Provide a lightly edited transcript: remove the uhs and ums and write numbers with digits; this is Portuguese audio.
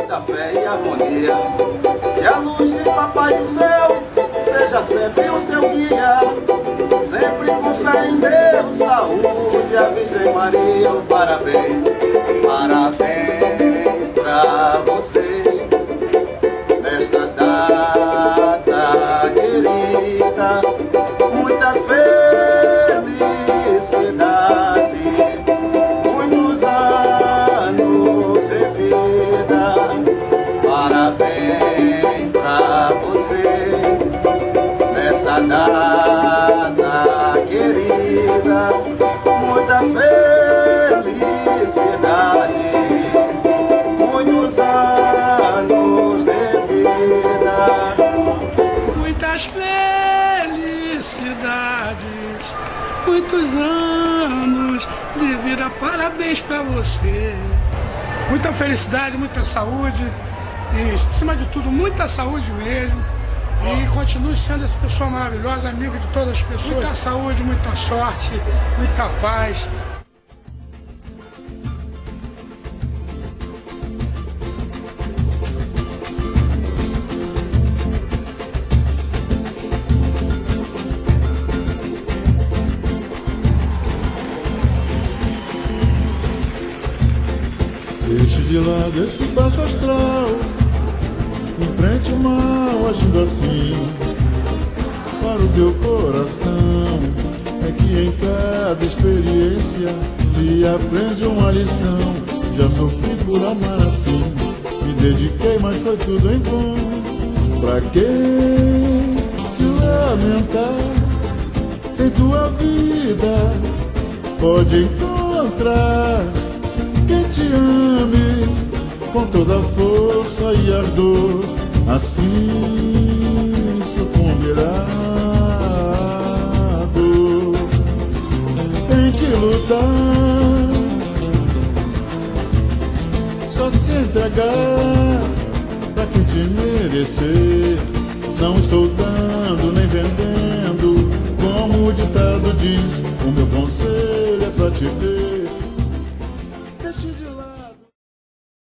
muita fé e harmonia. Que a luz de Papai do Céu seja sempre o seu guia. Sempre com fé em Deus, saúde, a Virgem Maria, oh, parabéns. Parabéns pra você nesta data querida. Muitas felicidades, muitos anos de vida. Parabéns pra você nessa data querida. Muitas felicidades, muitos anos de vida. Muitas felicidades, muitos anos de vida. Parabéns pra você. Muita felicidade, muita saúde e, acima de tudo, muita saúde mesmo. E continue sendo essa pessoa maravilhosa, amiga de todas as pessoas. Muita saúde, muita sorte, muita paz. Deixe de lado esse baixo astral, enfrente o mal agindo assim. Para o teu coração é que em cada experiência se aprende uma lição. Já sofri por amar assim, me dediquei, mas foi tudo em vão. Pra que se lamentar? Sem tua vida pode encontrar quem te ame com toda a força e ardor. Assim sucumbirá a dor. Tem que lutar, só se entregar pra quem te merecer. Não estou dando nem vendendo, como o ditado diz. O meu conselho é pra te ver